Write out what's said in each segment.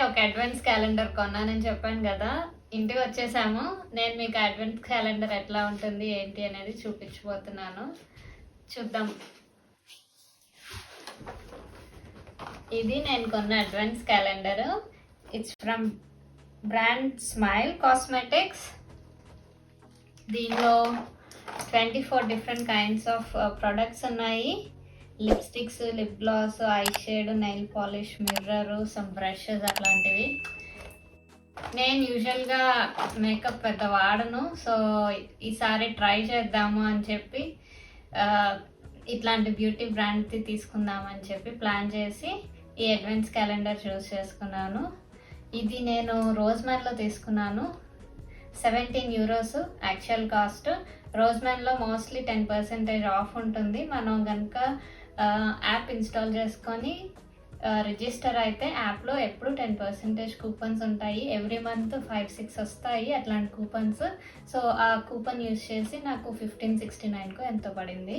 ఒక advance calendar కొన్నానని చెప్పాను కదా, ఇంటికి వచ్చేసాము. నేను మీకు అడ్వాన్స్ క్యాలెండర్ ఎట్లా ఉంటుంది ఏంటి అనేది చూపించబోతున్నాను, చూద్దాం. ఇది నేను కొన్న advance calendar. It's from brand smile cosmetics. దీనిలో 24 డిఫరెంట్ కైండ్స్ ఆఫ్ ప్రొడక్ట్స్ ఉన్నాయి. Lipsticks, lip gloss, eye shade, nail polish, mirror, some brushes అట్లాంటివి. నేను యూజువల్గా మేకప్ పెద్ద వాడను, సో ఈసారి ట్రై చేద్దాము అని చెప్పి ఇట్లాంటి బ్యూటీ బ్రాండ్ది తీసుకుందామని చెప్పి ప్లాన్ చేసి ఈ అడ్వాన్స్ క్యాలెండర్ చూస్ చేసుకున్నాను. ఇది నేను రోజ్మెన్లో తీసుకున్నాను. 17 euros యాక్చువల్ కాస్ట్. రోజ్మెన్లో మోస్ట్లీ 10% ఆఫ్ ఉంటుంది. మనం కనుక యాప్ ఇన్స్టాల్ చేసుకొని రిజిస్టర్ అయితే యాప్లో ఎప్పుడు 10% కూపన్స్ ఉంటాయి. ఎవ్రీ మంత్ 5-6 వస్తాయి అట్లాంటి కూపన్స్. సో ఆ కూపన్ యూజ్ చేసి నాకు 1569కు ఎంతో పడింది.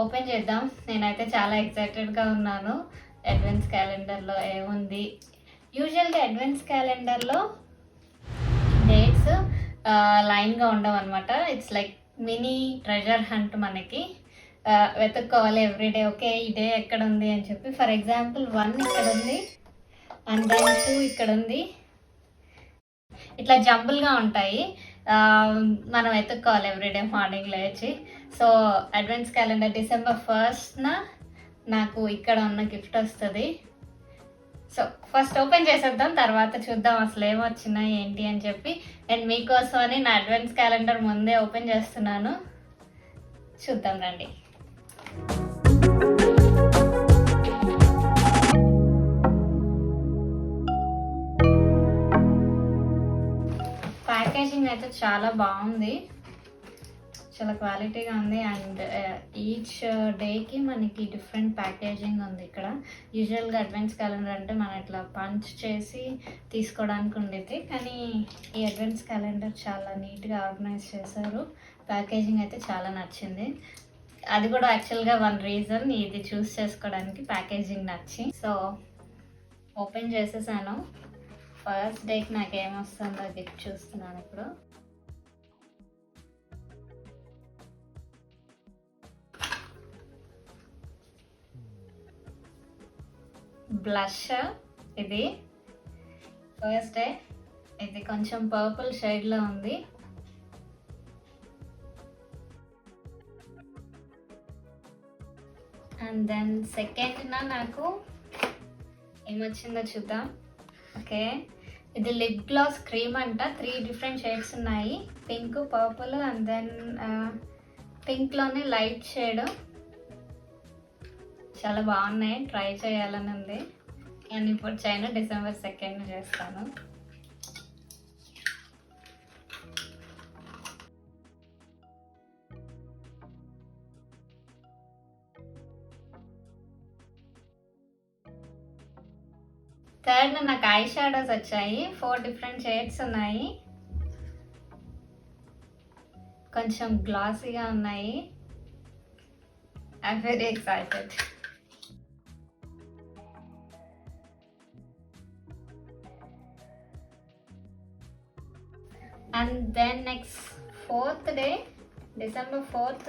ఓపెన్ చేద్దాం. నేనైతే చాలా ఎక్సైటెడ్గా ఉన్నాను. అడ్వాన్స్ క్యాలెండర్లో ఏముంది? యూజువల్గా అడ్వాన్స్ క్యాలెండర్లో డేట్స్ లైన్గా ఉండవు అనమాట. It's like mini treasure hunt. మనకి వెతుక్కోవాలి ఎవ్రీడే. ఓకే, ఈ డే ఎక్కడ ఉంది అని చెప్పి. ఫర్ ఎగ్జాంపుల్ 1 ఇక్కడ ఉంది, అండ్ దెన్ 2 ఇక్కడ ఉంది. ఇట్లా జంబుల్గా ఉంటాయి. మనం వెతుక్కోవాలి ఎవ్రీడే మార్నింగ్ లేచి. So advance calendar December 1st నాకు ఇక్కడ ఉన్న గిఫ్ట్ వస్తుంది. సో ఫస్ట్ ఓపెన్ చేసేద్దాం, తర్వాత చూద్దాం అసలు ఏమొచ్చినాయి ఏంటి అని చెప్పి. నేను మీకోసమని నా అడ్వాన్స్ క్యాలెండర్ ముందే ఓపెన్ చేస్తున్నాను, చూద్దాం రండి. ప్యాకేజింగ్ అయితే చాలా బాగుంది, చాలా క్వాలిటీగా ఉంది. అండ్ ఈచ్ డేకి మనకి డిఫరెంట్ ప్యాకేజింగ్ ఉంది ఇక్కడ. యూజువల్గా అడ్వాన్స్ క్యాలెండర్ అంటే మనం ఇట్లా పంచ్ చేసి తీసుకోవడానికి ఉండేది, కానీ ఈ అడ్వాన్స్ క్యాలెండర్ చాలా నీట్గా ఆర్గనైజ్ చేశారు. ప్యాకేజింగ్ అయితే చాలా నచ్చింది. అది కూడా యాక్చువల్గా వన్ రీజన్ ఇది చూస్ చేసుకోవడానికి, ప్యాకేజింగ్ నచ్చి. సో ఓపెన్ చేసేసాను. ఫస్ట్ డేకి నాకు ఏమొస్తుందో గిఫ్ట్ చూస్తున్నాను ఇప్పుడు. బ్లష్ ఇది ఫస్ట్ డే. ఇది కొంచెం పర్పుల్ షేడ్లో ఉంది. అండ్ దెన్ సెకండ్ నాకు ఏమొచ్చిందో చూద్దాం. ఓకే, ఇది లిప్ గ్లాస్ క్రీమ్ అంట. 3 డిఫరెంట్ షేడ్స్ ఉన్నాయి, పింక్, పర్పుల్ అండ్ దెన్ పింక్లోనే లైట్ షేడ్. చాలా బాగున్నాయి, ట్రై చేయాలని ఉంది. నేను ఇప్పుడు చేయను, December 2nd చేస్తాను. థర్డ్ నాకు ఐ షాడోస్ వచ్చాయి. 4 డిఫరెంట్ షేడ్స్ ఉన్నాయి, కొంచెం గ్లాసీగా ఉన్నాయి. I very excited. And then next 4th day, December 4th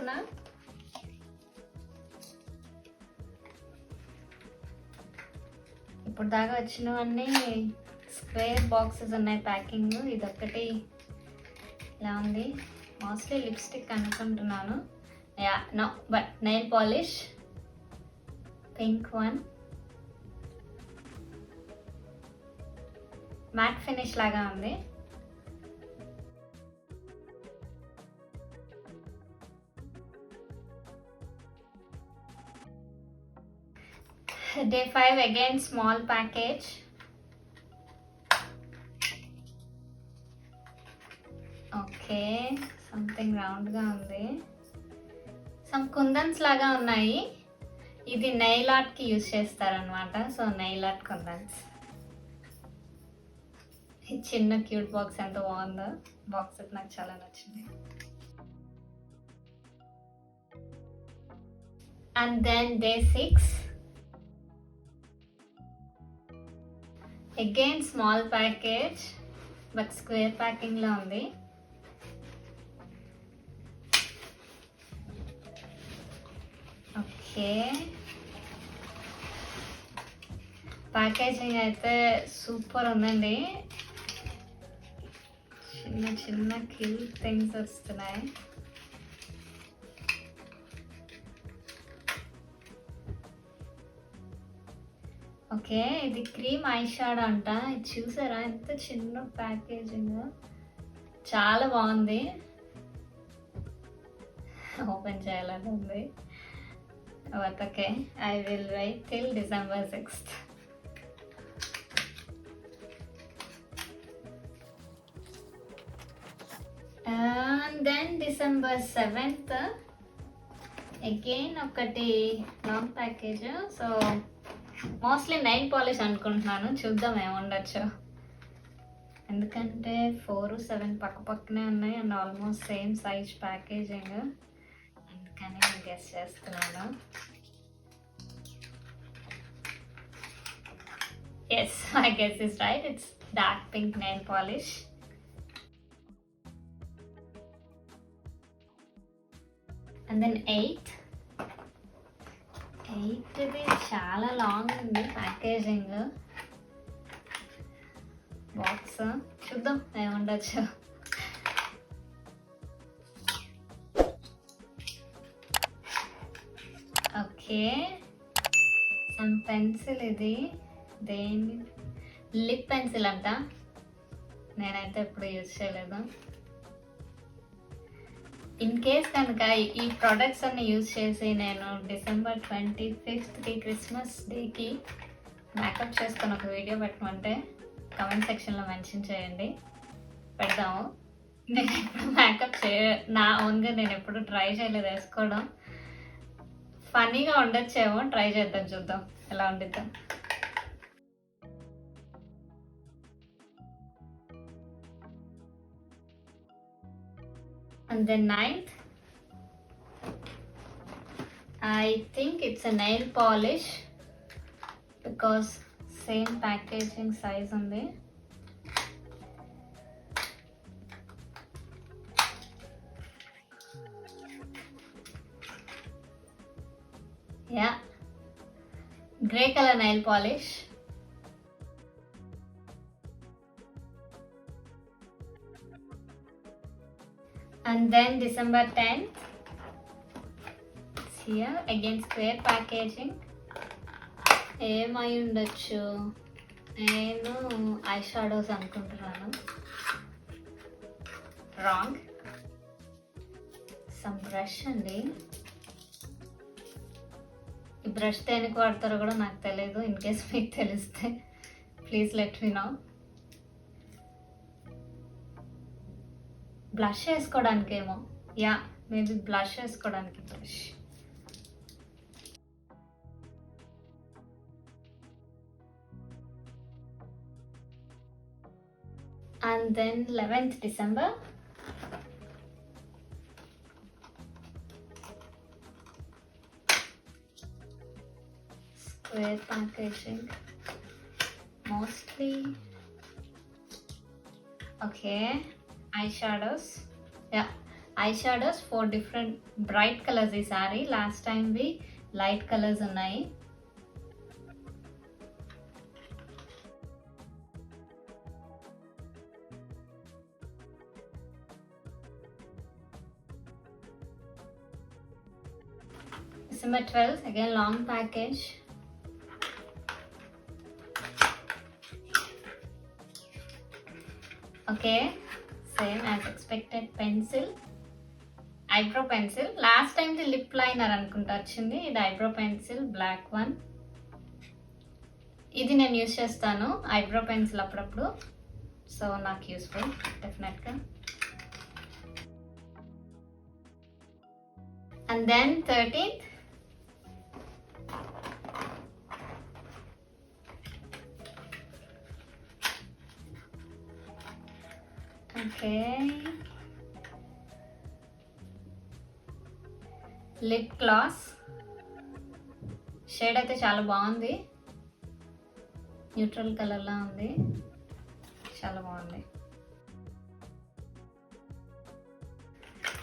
ఇప్పుడు దాకా వచ్చినవన్నీ స్క్వేర్ బాక్సెస్ ఉన్నాయి ప్యాకింగ్. ఇదొక్కటి ఇలా ఉంది, మోస్ట్లీ లిప్స్టిక్ అనుకుంటున్నాను. Yeah no, but nail polish, pink one, matte finish లాగా ఉంది. Day 5 again, small package. Okay, something రౌండ్గా ఉంది. సమ్ కుందన్స్ లాగా ఉన్నాయి. ఇది నెయిల్ ఆర్ట్కి యూజ్ చేస్తారనమాట. So nail art kundans. చిన్న క్యూట్ బాక్స్ ఎంత బాగుందో. బాక్స్ నాకు చాలా నచ్చింది. And then Day 6 again small package but square ప్యాకింగ్లో ఉంది. ఓకే, ప్యాకేజింగ్ అయితే సూపర్ ఉందండి. చిన్న చిన్న క్యూట్ థింగ్స్ వస్తున్నాయి. ఓకే, ఇది క్రీమ్ ఐ షాడో అంట. ఇది చూసారా ఎంత చిన్న ప్యాకేజింగ్, చాలా బాగుంది. ఓపెన్ చేయాలని ఉంది. But okay, I will wait till December 6th. And then December 7th again ఒకటి long package. So mostly nail polish అనుకుంటున్నాను, చూద్దాం ఏముండొచ్చు. ఎందుకంటే 4, 7 పక్క పక్కనే ఉన్నాయి and almost same size packaging, అందుకని నేను గెస్ చేస్తున్నాను. Yes, my guess is right. It's dark pink nail polish. And then 8 ఇది చాలా లాంగ్ ఉంది ప్యాకేజింగ్. బాక్స్ చూద్దాం ఏముండొచ్చు. Okay, some pencil. ఇది దేని లిప్ పెన్సిల్ అంట, నేనైతే ఎప్పుడు యూజ్ చేయలేదు. ఇన్ కేస్ కనుక ఈ ప్రోడక్ట్స్ అన్ని యూజ్ చేసి నేను December 25th క్రిస్మస్ డేకి మేకప్ చేసుకొని ఒక వీడియో పెట్టమంటే కమెంట్ సెక్షన్లో మెన్షన్ చేయండి, పెడదాము. నేను ఎప్పుడు మేకప్ నా ఓన్గా నేను ఎప్పుడు ట్రై చేయలేదు వేసుకోవడం. ఫన్నీగా ఉండొచ్చేమో, ట్రై చేద్దాం, చూద్దాం ఎలా ఉండిద్దాం. And then 9th, I think it's a nail polish because same packaging size ఉంది. Yeah, grey color nail polish. And then December 10th, here again square packaging. ఏమై ఉండొచ్చు, నేను ఐ షాడోస్ అనుకుంటున్నాను. రాంగ్. సమ్ బ్రష్ అండి. ఈ brush దేనికి వాడతారో కూడా నాకు తెలియదు. ఇన్ కేస్ మీకు తెలిస్తే please let me know. Blush వేసుకోవడానికేమో. యా, మేబీ బ్లష్ వేసుకోవడానికి brush. And then 11th December, square packaging mostly. Okay, eyeshadows. Yeah, eyeshadows, 4 different bright colors ఈ సారీ. Last time we light colors ఉన్నాయి. December 12th, again long package. Okay, same as expected. Pencil, eyebrow pencil. Last time the lip liner అనుకుంటా వచ్చింది. ఇది eyebrow pencil, black one. ఇది నేను use చేస్తాను eyebrow pencil అప్పుడప్పుడు, సో నాకు యూస్ఫుల్ డెఫినెట్గా. And then 13th, okay, lip gloss. Shade అయితే చాలా బాగుంది. న్యూట్రల్ కలర్లా ఉంది, చాలా బాగుంది.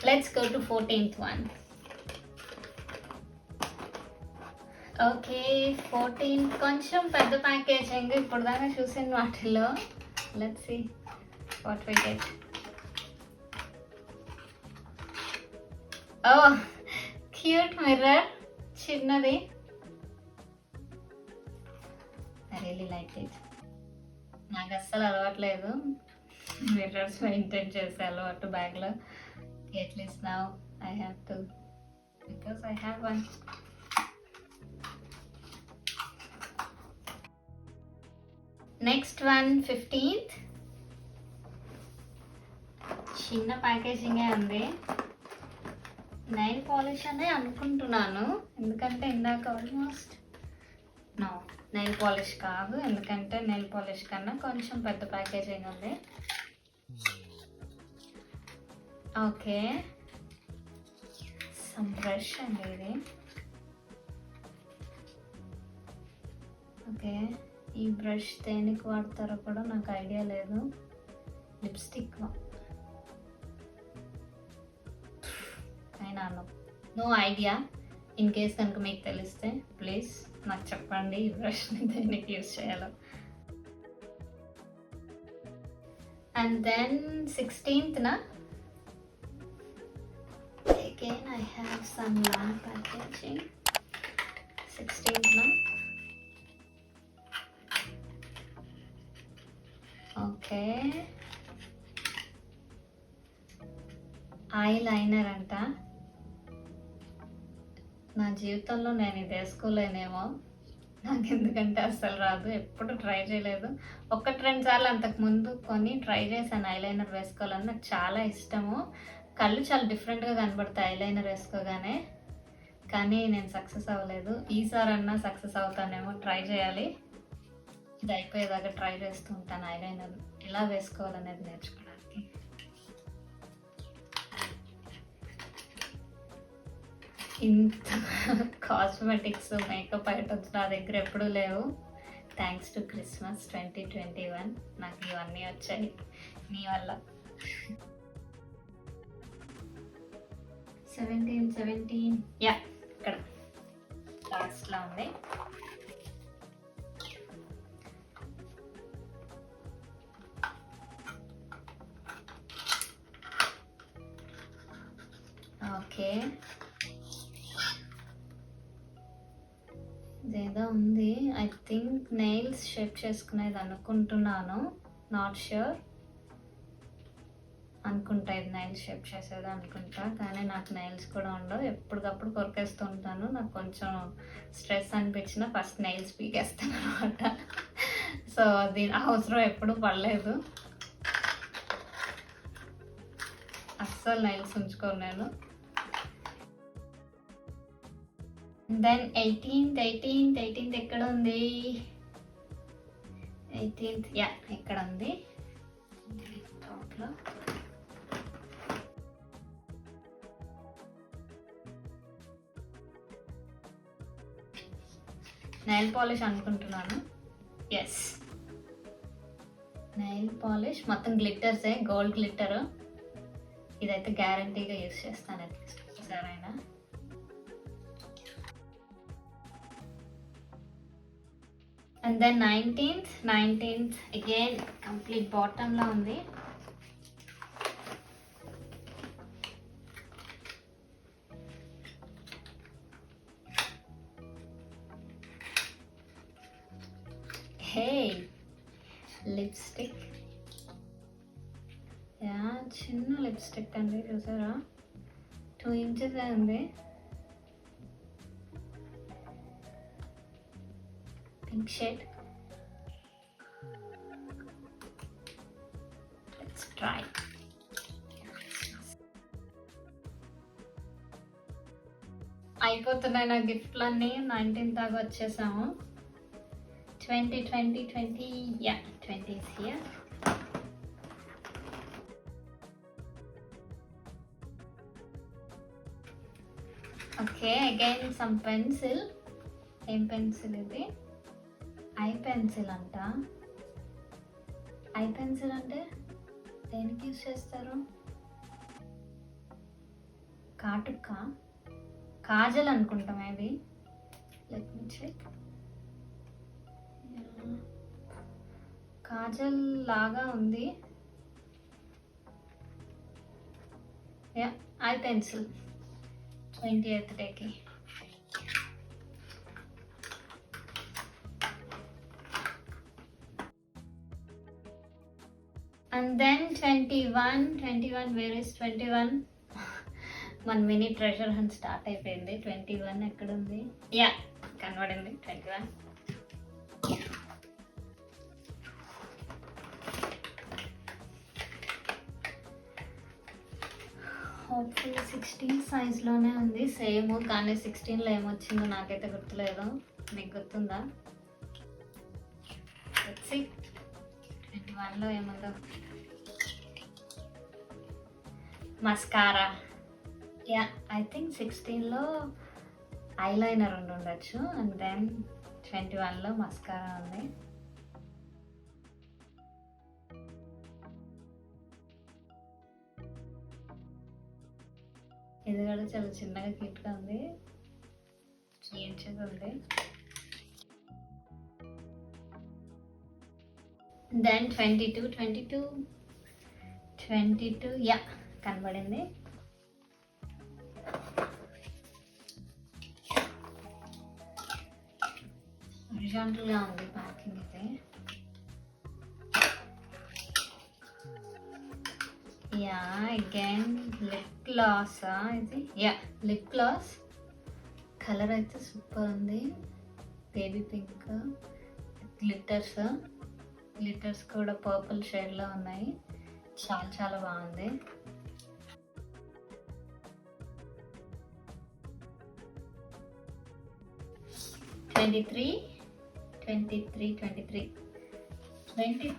Let's go to 14th one. Okay, 14 కొంచెం పెద్ద ప్యాకేజింగ్ ఇప్పుడు దాకా చూసిన వాటిల్లో. Let's see what we get. Oh cute mirror, చిన్నది. I really like it. నాకు అస్సలు అలవాట్లేదు మిర్రర్స్ మెయింటైన్ చేసే అలవాటు బ్యాగ్లో. At least now I have to, because I have one. Next one 15th. చిన్న ప్యాకేజింగే ఉంది. నెయిల్ పాలిష్ అనే అనుకుంటున్నాను, ఎందుకంటే ఇందాక ఆల్మోస్ట్ నో నెయిల్ పాలిష్ కాదు, ఎందుకంటే నెయిల్ పాలిష్ కన్నా కొంచెం పెద్ద ప్యాకేజింగ్ ఉంది. ఓకే, సమ్ బ్రష్ అండి ఇది. ఓకే, ఈ బ్రష్ దేనికి వాడతారో కూడా నాకు ఐడియా లేదు. లిప్స్టిక్ అయినా నో ఐడియా. ఇన్ కేస్ కనుక మీకు తెలిస్తే ప్లీజ్ నాకు చెప్పండి ఈ బ్రష్ని దేనికి యూజ్ చేయాలో. And then 16th again I have some long packaging. 16th okay, eyeliner అంట. నా జీవితంలో నేను ఇది వేసుకోలేనేమో, నాకు ఎందుకంటే అస్సలు రాదు, ఎప్పుడు ట్రై చేయలేదు. 1-2 సార్లు అంతకు ముందు కొని ట్రై చేశాను ఐలైనర్ వేసుకోవాలని. నాకు చాలా ఇష్టము, కళ్ళు చాలా డిఫరెంట్గా కనబడతాయి ఐలైనర్ వేసుకోగానే, కానీ నేను సక్సెస్ అవ్వలేదు. ఈసారన్నా సక్సెస్ అవుతానేమో, ట్రై చేయాలి. ఇది అయిపోయేదాకా ట్రై చేస్తూ ఉంటాను ఐలైనర్ ఎలా వేసుకోవాలనేది నేర్చుకోవడానికి. ఇంత కాస్మెటిక్స్ మేకప్ ఐటమ్స్ నా దగ్గర ఎప్పుడూ లేవు. థ్యాంక్స్ టు క్రిస్మస్ 2021 నాకు ఇవన్నీ వచ్చాయి నీ వల్ల. 17 యా, ఇక్కడ లాస్ట్లో ఉంది. ఓకే, ఇదేదో ఉంది. ఐ థింక్ నెయిల్స్ షేప్ చేసుకునేది అనుకుంటున్నాను, నాట్ ష్యూర్. అనుకుంటా ఇది నెయిల్స్ షేప్ చేసేది అనుకుంటా, కానీ నాకు నెయిల్స్ కూడా ఉండవు, ఎప్పటికప్పుడు కొరికేస్తూ ఉంటాను. నాకు కొంచెం స్ట్రెస్ అనిపించిన ఫస్ట్ నెయిల్స్ పీకేస్తాను అనమాట. సో దీని అవసరం ఎప్పుడు పడలేదు, అస్సలు నెయిల్స్ ఉంచుకోను నేను. దెన్ 18th ఎక్కడ ఉంది? 18th యా, ఇక్కడ ఉంది టాప్లో. నెయిల్ పాలిష్ అనుకుంటున్నాను. ఎస్, నెయిల్ పాలిష్ మొత్తం గ్లిట్టర్సే, గోల్డ్ గ్లిట్టర్. ఇదైతే గ్యారంటీగా యూజ్ చేస్తాను అట్లీస్ట్ ఒకసారైనా. And then 19th again complete బాటంలో ఉంది. Hey, lipstick. యా, చిన్న లిప్స్టిక్ అండి, చూసారా 2 inches ఉంది. Pink shade. Let's try. అయిపోతున్నాయి నా గిఫ్ట్లన్నీ. 19th దాకా వచ్చేసాము. 20 యా, 20 is here. Okay, again some pencil. ఏం పెన్సిల్ ఇది? ఐ పెన్సిల్ అంట. ఐ పెన్సిల్ అంటే దేనికి యూజ్ చేస్తారు? కాటుక, కాజల్ అనుకుంటా maybe. Let me check. Kajal లాగా ఉంది. యా, ఐ పెన్సిల్ 20th డేకి. And then 21, where is 21? మన మినీ ట్రెజర్ హంట్ స్టార్ట్ అయిపోయింది. 21 ఎక్కడ ఉంది? యా, కనబడింది 21. హోప్ఫుల్లీ 16 సైజ్లోనే ఉంది సేమ్, కానీ 16లో ఏమొచ్చిందో నాకైతే గుర్తులేదు. మీకు గుర్తుందా? 21లో ఏముందో? మస్కారా. యా, ఐ థింక్ 16లో ఐలైనర్ ఉండొచ్చు, అండ్ దెన్ 21లో మస్కారా ఉంది. ఇది కూడా చాలా చిన్నగా క్యూట్గా ఉంది, చూపించేది ఉంది. దెన్ 22 యా, కనబడింది. హారిజాంటల్గా ఉంది ప్యాకింగ్ అయితే. యా, అగైన్ లిప్ గ్లాస్ ఇది. Yeah, lip gloss. కలర్ అయితే సూపర్ ఉంది, బేబీ పింక్. గ్లిటర్స్ కూడా పర్పుల్ షేడ్లో ఉన్నాయి. చాలా చాలా బాగుంది. ట్వంటీ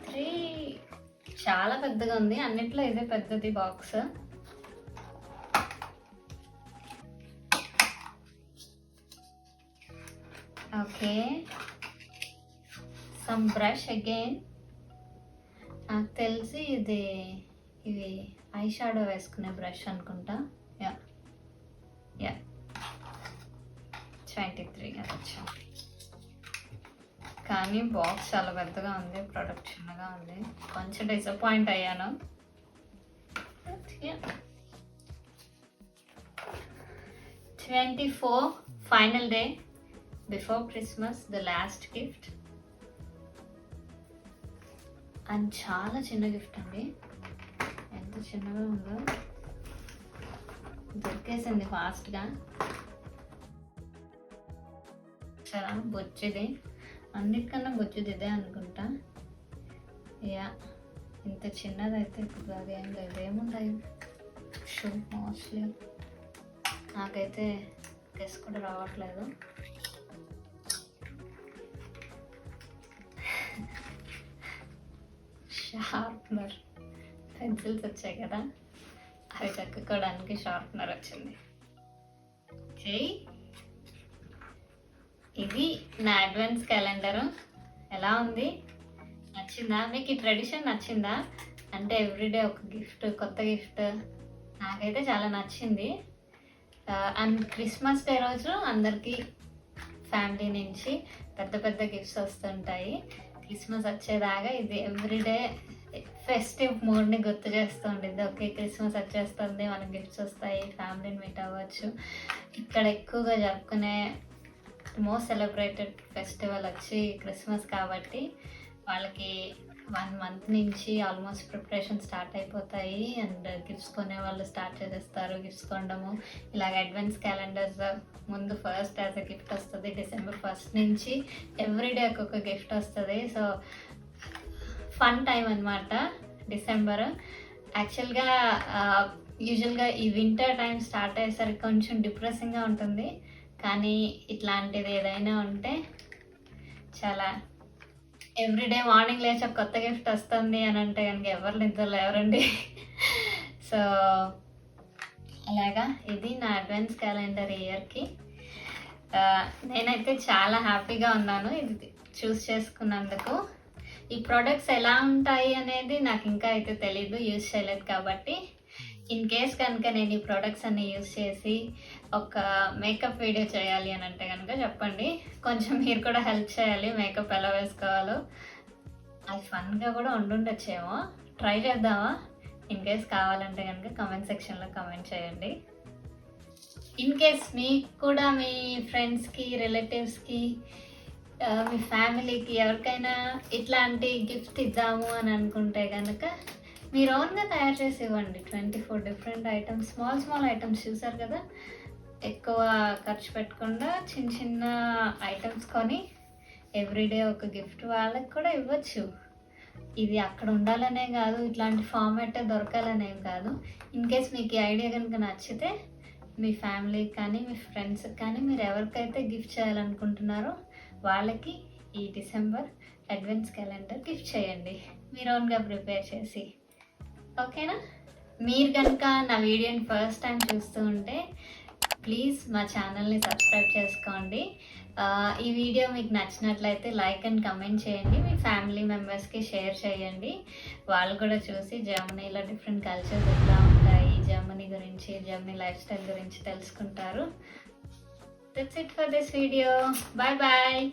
త్రీ చాలా పెద్దగా ఉంది. అన్నిట్లో ఇదే పెద్దది box. Okay, some brush again. నాకు తెలిసి ఇవి ఐ షాడో వేసుకునే బ్రష్ అనుకుంటా. యా 23 అదొచ్చా. కానీ బాక్స్ చాలా పెద్దగా ఉంది, ప్రోడక్ట్ చిన్నగా ఉంది. కొంచెం డిసప్పాయింట్ అయ్యాను. 24 final day before Christmas, the last gift. And చాలా చిన్న గిఫ్ట్ అండి, ఎంత చిన్నగా ఉందో. దొరికేసింది ఫాస్ట్గా. చాలా బొచ్చుది, అన్నిటికన్నా బొచ్చుది ఇదే అనుకుంటా. యా, ఇంత చిన్నదైతే ఇప్పుడు అదేం లేదు. ఏముంటాయి షూ మోస్ట్లీ, నాకైతే గెస్ కూడా రావట్లేదు. షార్ప్నర్. పెన్సిల్స్ వచ్చాయి కదా, అవి చెక్కుకోవడానికి షార్ప్నర్ వచ్చింది. ఇది నా అడ్వెంట్స్ క్యాలెండర్. ఎలా ఉంది? నచ్చిందా మీకు? ఈ ట్రెడిషన్ నచ్చిందా? అంటే ఎవ్రీడే ఒక గిఫ్ట్, కొత్త గిఫ్ట్. నాకైతే చాలా నచ్చింది. అండ్ క్రిస్మస్ డే రోజు అందరికీ ఫ్యామిలీ నుంచి పెద్ద పెద్ద గిఫ్ట్స్ వస్తుంటాయి. క్రిస్మస్ వచ్చేదాకా ఇది ఎవ్రీడే ఫెస్టివ్ మూడ్ని గుర్తు చేస్తూ ఉండిద్ది. ఓకే, క్రిస్మస్ వచ్చేస్తుంది, మనకి గిఫ్ట్స్ వస్తాయి, ఫ్యామిలీని మీట్ అవ్వచ్చు. ఇక్కడ ఎక్కువగా జరుపుకునే మోస్ట్ సెలబ్రేటెడ్ ఫెస్టివల్ వచ్చి క్రిస్మస్ కాబట్టి వాళ్ళకి 1 month నుంచి ఆల్మోస్ట్ ప్రిపరేషన్ స్టార్ట్ అయిపోతాయి. అండ్ గిఫ్ట్స్ కొనే వాళ్ళు స్టార్ట్ చేసేస్తారు గిఫ్ట్స్ కొనడము. ఇలాగ అడ్వెంట్స్ క్యాలెండర్స్ ముందు ఫస్ట్ యాజ్ అ గిఫ్ట్ వస్తుంది. December 1st నుంచి ఎవ్రీడే ఒక్కొక్క గిఫ్ట్ వస్తుంది. సో ఫన్ టైం అనమాట డిసెంబర్. యాక్చువల్గా యూజువల్గా ఈ వింటర్ టైం స్టార్ట్ అయ్యేసరికి కొంచెం డిప్రెసింగ్గా ఉంటుంది, కానీ ఇట్లాంటిది ఏదైనా ఉంటే చాలా ఎవ్రీడే మార్నింగ్ లేచి ఒక కొత్త గిఫ్ట్ వస్తుంది అని అంటే కనుక ఎవరు నిద్రలో ఎవరండి. సో అలాగా ఇది నా అడ్వెంట్స్ క్యాలెండర్ ఇయర్కి. నేనైతే చాలా హ్యాపీగా ఉన్నాను. ఇది చూస్ చేసుకున్నందుకు. ఈ ప్రోడక్ట్స్ ఎలా ఉంటాయి అనేది నాకు ఇంకా అయితే తెలీదు, యూజ్ చేయలేదు కాబట్టి. ఇన్ కేస్ కనుక నేను ఈ ప్రోడక్ట్స్ అన్ని యూజ్ చేసి ఒక మేకప్ వీడియో చేయాలి అని అంటే కనుక చెప్పండి. కొంచెం మీరు కూడా హెల్ప్ చేయాలి, మేకప్ ఎలా వేసుకోవాలో. అది ఫన్గా కూడా ఉండుండొచ్చేమో, ట్రై చేద్దామా? ఇన్ కేస్ కావాలంటే కనుక కామెంట్ సెక్షన్లో కామెంట్ చేయండి. ఇన్ కేస్ మీకు కూడా మీ ఫ్రెండ్స్కి, రిలేటివ్స్కి, మీ ఫ్యామిలీకి ఎవరికైనా ఇట్లాంటి గిఫ్ట్ ఇద్దాము అని అనుకుంటే కనుక మీరు ఓన్గా తయారు చేసి ఇవ్వండి. 24 డిఫరెంట్ ఐటమ్స్, స్మాల్ ఐటమ్స్ చూసారు కదా, ఎక్కువ ఖర్చు పెట్టకుండా చిన్న చిన్న ఐటమ్స్ కొని ఎవ్రీడే ఒక గిఫ్ట్ వాళ్ళకి కూడా ఇవ్వచ్చు. ఇది అక్కడ ఉండాలనే కాదు, ఇట్లాంటి ఫార్మాట్ దొరకాలనేం కాదు. ఇన్ కేస్ మీకు ఈ ఐడియా కనుక నచ్చితే మీ ఫ్యామిలీకి కానీ మీ ఫ్రెండ్స్కి కానీ మీరు ఎవరికైతే గిఫ్ట్ చేయాలనుకుంటున్నారో వాళ్ళకి ఈ డిసెంబర్ అడ్వెంట్స్ క్యాలెండర్ గిఫ్ట్ చేయండి, మీరు ఓన్గా ప్రిపేర్ చేసి. ఓకేనా? మీరు కనుక నా వీడియోని ఫస్ట్ టైం చూస్తూ ఉంటే ప్లీజ్ మా ఛానల్ని సబ్స్క్రైబ్ చేసుకోండి. ఈ వీడియో మీకు నచ్చినట్లయితే లైక్ అండ్ కమెంట్ చేయండి, మీ ఫ్యామిలీ మెంబర్స్కి షేర్ చేయండి. వాళ్ళు కూడా చూసి జర్మనీలో డిఫరెంట్ కల్చర్స్ ఎట్లా ఉంటాయి, జర్మనీ గురించి, జర్మనీ లైఫ్ స్టైల్ గురించి తెలుసుకుంటారు. That's it for this video. Bye bye.